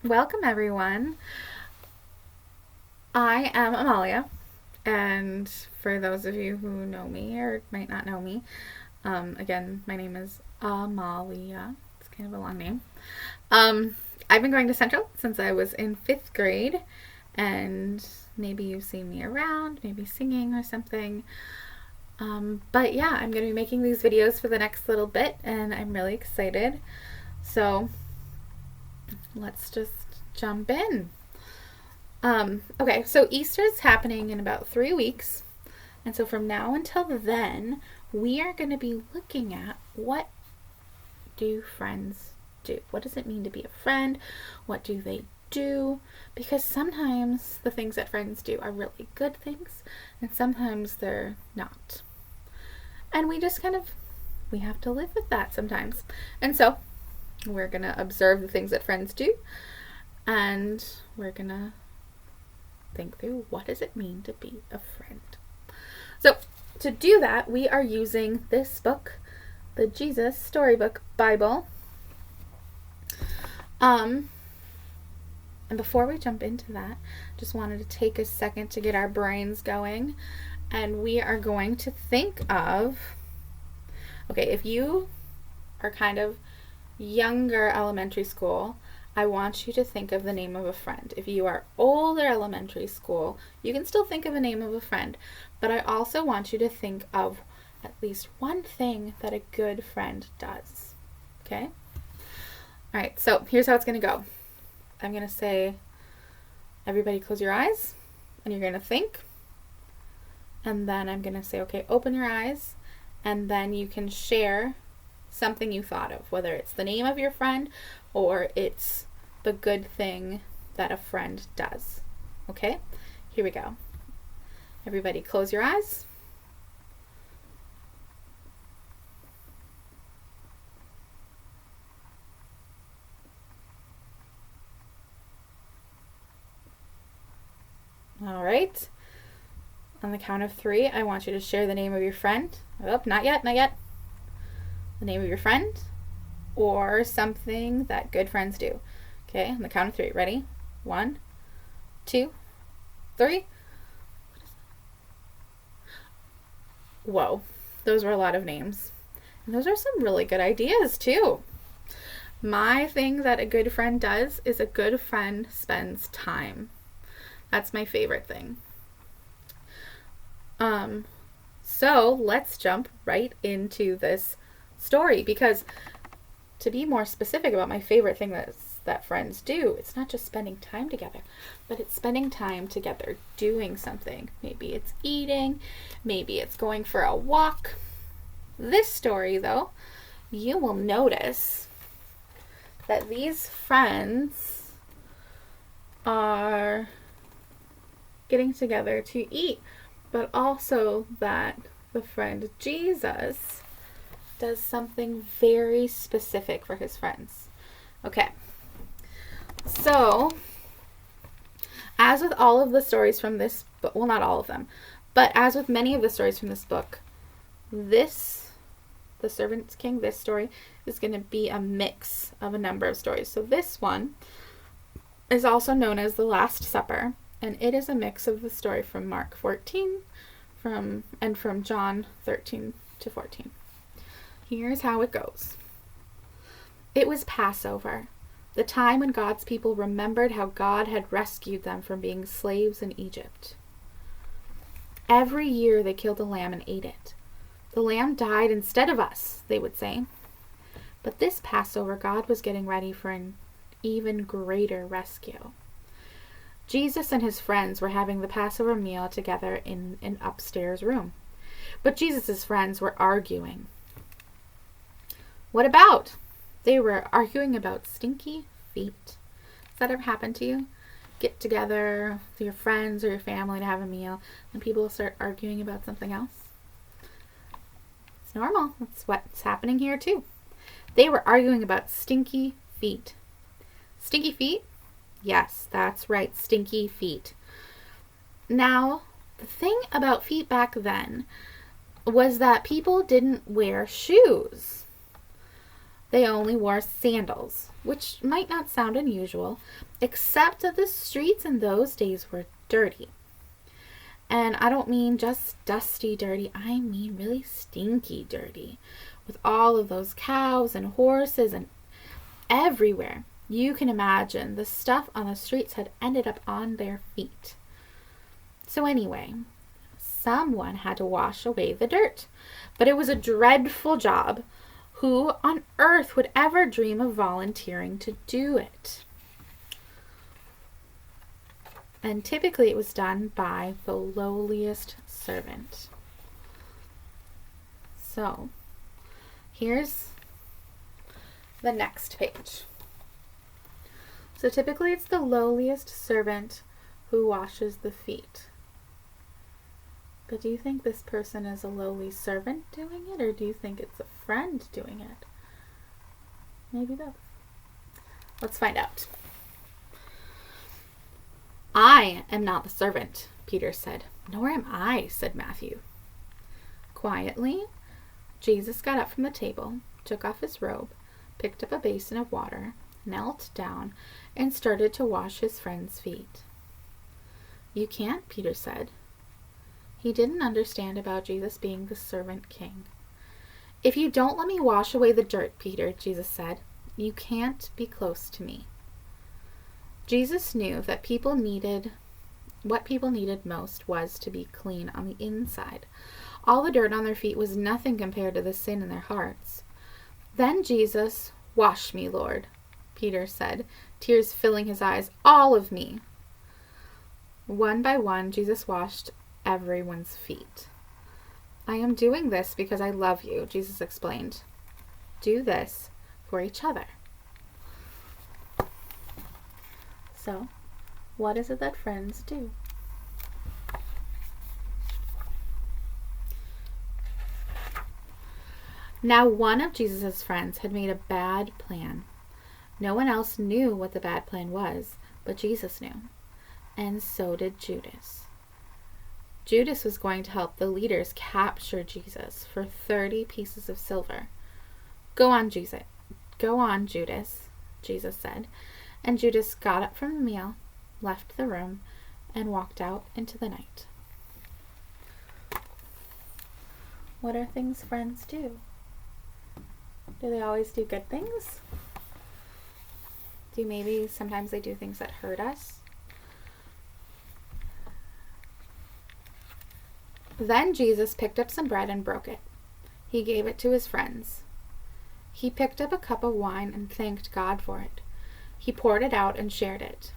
Welcome, everyone. I am Amalia, and for those of you who know me or might not know me, again, my name is Amalia. It's kind of a long name. Um, I've been going to Central since I was in fifth grade, and maybe you've seen me around, maybe singing or something. But yeah, I'm going to be making these videos for the next little bit, and I'm really excited. So let's just jump in. Okay, so Easter's happening in about 3 weeks. And so from now until then, we are going to be looking at what do friends do? What does it mean to be a friend? What do they do? Because sometimes the things that friends do are really good things, and sometimes they're not. And we have to live with that sometimes. And so we're going to observe the things that friends do, and we're going to think through what does it mean to be a friend. So to do that, we are using this book, the Jesus Storybook Bible. And before we jump into that, just wanted to take a second to get our brains going, and we are going to think of, okay, if you are kind of younger elementary school, I want you to think of the name of a friend. If you are older elementary school, you can still think of a name of a friend, but I also want you to think of at least one thing that a good friend does. Okay? All right, so here's how it's going to go. I'm going to say, everybody close your eyes, and you're going to think. And then I'm going to say, okay, open your eyes, and then you can share something you thought of, whether it's the name of your friend or it's the good thing that a friend does. Okay? Here we go. Everybody close your eyes. All right. On the count of 3, I want you to share the name of your friend. Oh, not yet, not yet. The name of your friend or something that good friends do. Okay, on the count of 3. Ready? 1, 2, 3. Whoa, those were a lot of names. And those are some really good ideas, too. My thing that a good friend does is a good friend spends time. That's my favorite thing. So let's jump right into this story, because to be more specific about my favorite thing that friends do, it's not just spending time together, but it's spending time together doing something. Maybe it's eating, maybe it's going for a walk. This story, though, you will notice that these friends are getting together to eat, but also that the friend Jesus does something very specific for his friends. Okay, so as with all of the stories from this book, well, not all of them, but as with many of the stories from this book, the Servant King, this story is going to be a mix of a number of stories. So this one is also known as the Last Supper, and it is a mix of the story from Mark 14 and from John 13 to 14. Here's how it goes. It was Passover, the time when God's people remembered how God had rescued them from being slaves in Egypt. Every year they killed a lamb and ate it. The lamb died instead of us, they would say. But this Passover, God was getting ready for an even greater rescue. Jesus and his friends were having the Passover meal together in an upstairs room. But Jesus' friends were arguing. What about? They were arguing about stinky feet. Has that ever happened to you? Get together with your friends or your family to have a meal, and people start arguing about something else? It's normal. That's what's happening here too. They were arguing about stinky feet. Stinky feet? Yes, that's right, stinky feet. Now, the thing about feet back then was that people didn't wear shoes. They only wore sandals. which might not sound unusual, except that the streets in those days were dirty. And I don't mean just dusty dirty, I mean really stinky dirty, with all of those cows and horses and everywhere. You can imagine the stuff on the streets had ended up on their feet. So anyway, someone had to wash away the dirt, but it was a dreadful job. Who on earth would ever dream of volunteering to do it? And typically it was done by the lowliest servant. So here's the next page. So typically it's the lowliest servant who washes the feet. But do you think this person is a lowly servant doing it, or do you think it's a friend doing it? Maybe both. Let's find out. I am not the servant, Peter said. Nor am I, said Matthew. Quietly, Jesus got up from the table, took off his robe, picked up a basin of water, knelt down, and started to wash his friend's feet. You can't, Peter said. He didn't understand about Jesus being the servant king. If you don't let me wash away the dirt, Peter, Jesus said, you can't be close to me. Jesus knew that what people needed most was to be clean on the inside. All the dirt on their feet was nothing compared to the sin in their hearts. Then Jesus, wash me, Lord, Peter said, tears filling his eyes, all of me. One by one, Jesus washed everyone's feet. I am doing this because I love you, Jesus explained. Do this for each other. So, what is it that friends do? Now, one of Jesus' friends had made a bad plan. No one else knew what the bad plan was, but Jesus knew. And so did Judas. Judas was going to help the leaders capture Jesus for 30 pieces of silver. Go on, Judas, Jesus said. And Judas got up from the meal, left the room, and walked out into the night. What are things friends do? Do they always do good things? Maybe sometimes they do things that hurt us? Then Jesus picked up some bread and broke it. He gave it to his friends. He picked up a cup of wine and thanked God for it. He poured it out and shared it.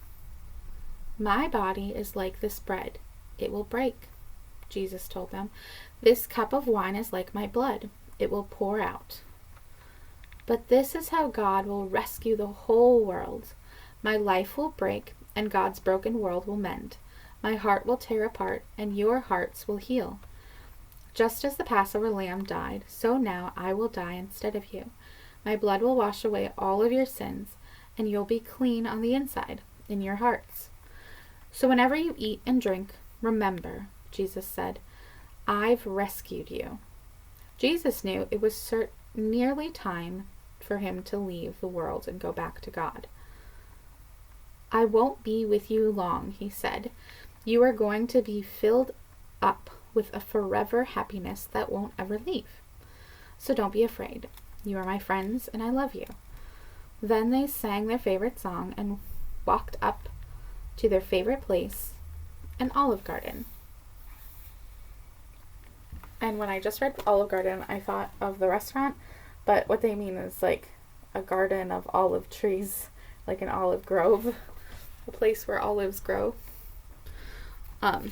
My body is like this bread. It will break, Jesus told them. This cup of wine is like my blood. It will pour out. But this is how God will rescue the whole world. My life will break, and God's broken world will mend. My heart will tear apart, and your hearts will heal. Just as the Passover lamb died, so now I will die instead of you. My blood will wash away all of your sins, and you'll be clean on the inside, in your hearts. So whenever you eat and drink, remember, Jesus said, I've rescued you. Jesus knew it was nearly time for him to leave the world and go back to God. I won't be with you long, he said. You are going to be filled up with a forever happiness that won't ever leave. So don't be afraid. You are my friends, and I love you. Then they sang their favorite song and walked up to their favorite place, an Olive Garden. And when I just read Olive Garden, I thought of the restaurant, but what they mean is like a garden of olive trees, like an olive grove, a place where olives grow. Not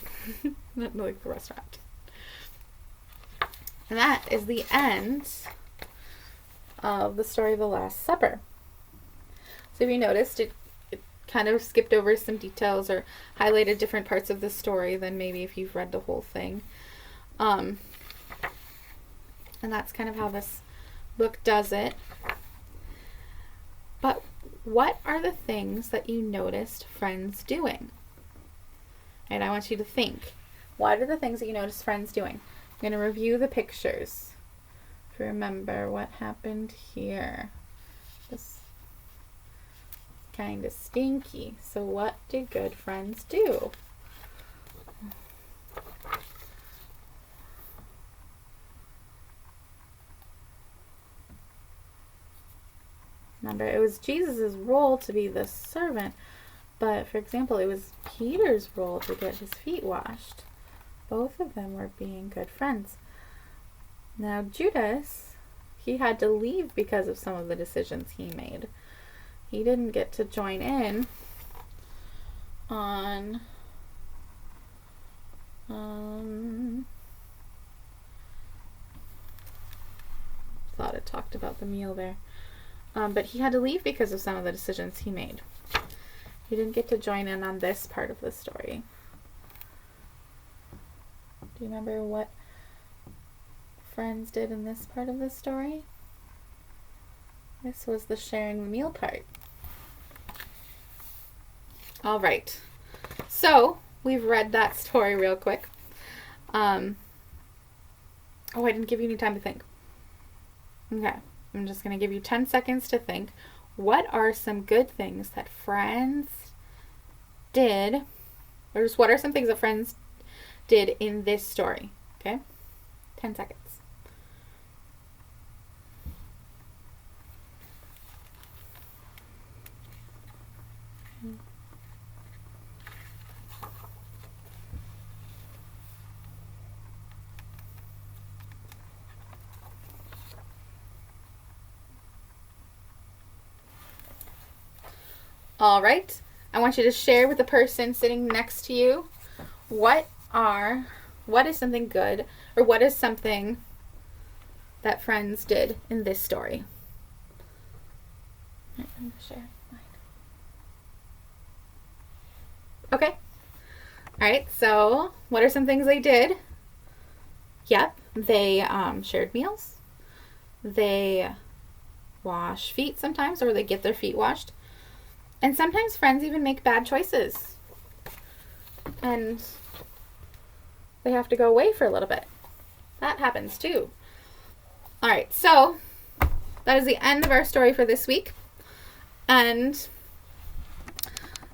like the restaurant. And that is the end of the story of the Last Supper. So if you noticed, it kind of skipped over some details or highlighted different parts of the story than maybe if you've read the whole thing. And that's kind of how this book does it. But what are the things that you noticed friends doing? And I want you to think, what are the things that you noticed friends doing? I'm going to review the pictures. If you remember what happened here. kind of stinky. So what do good friends do? Remember, it was Jesus' role to be the servant, but for example, it was Peter's role to get his feet washed. Both of them were being good friends. Now, Judas, he had to leave because of some of the decisions he made. He didn't get to join in on thought it talked about the meal there. But he had to leave because of some of the decisions he made. He didn't get to join in on this part of the story. Do you remember what friends did in this part of the story? This was the sharing the meal part. All right. So, we've read that story real quick. I didn't give you any time to think. Okay. I'm just going to give you 10 seconds to think. What are some good things that friends did? Or just what are some things that friends did in this story? Okay? 10 seconds. All right. I want you to share with the person sitting next to you what is something good, or what is something that friends did in this story. I'm going to share mine. Okay. All right. So, what are some things they did? Yep. They shared meals. They wash feet sometimes, or they get their feet washed. And sometimes friends even make bad choices. And they have to go away for a little bit. That happens too. All right, so that is the end of our story for this week. And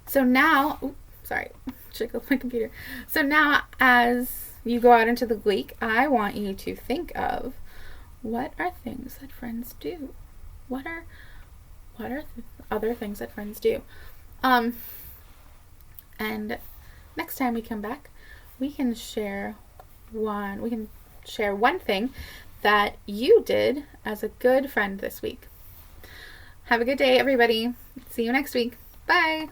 so now, check out my computer. So now, as you go out into the week, I want you to think of, what are things that friends do? What are other things that friends do? And next time we come back, we can share one thing that you did as a good friend this week. Have a good day, everybody. See you next week. Bye.